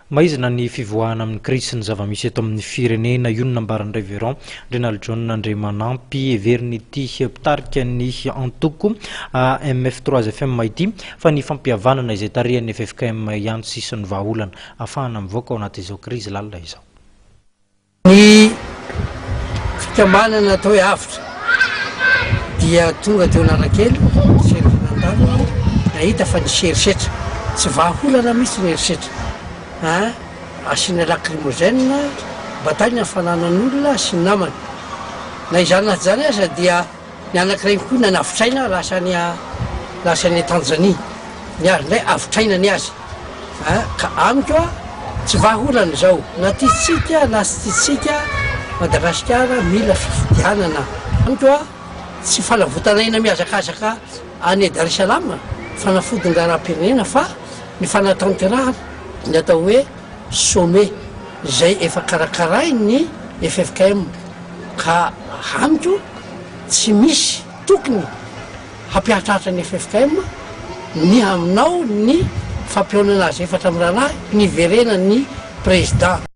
maizina ny fivoahana amin'ny krisy ny zava-misy eto amin'ny firenena io nambarandray Véran Renald John André Manampy everin'ity mpitarika ny antoko MF3 FM ity fa ny fampihavanana izay tarihan'ny FFKM ihany sisa ny vahaolana ahafahana mivoaka ao anatin'izao krizy lalina izao. Ny fikambanana atao hoe avitra dia tonga teo Analakely serifinandalo nahita fa ny serisetra tsy vahaolana mihitsy ny erisetra asina lacrymogène bataille fananan'olona sy ny namany na izany naty zany aza dia ny anankiregny koa nanavitraina lasany Tanzanie ny azy ndray avitraina ny azy ka amiko tsy vahaolana zao na tiatsika na sy tiatsika Madagasikara mila fifidianana amiko tsy falavotanaina mihazakazaka any Dar es Salaam fanafodiny raharam-pirenena fa ny fanatanterahana ny atao hoe sommet zay efa karakaray ny FFKM ka amiko tsy misy tokony hampiatratra ny FFKM ny aminao ny fampihaonana azy efatra amin'ny rahalahy ny verena ny président.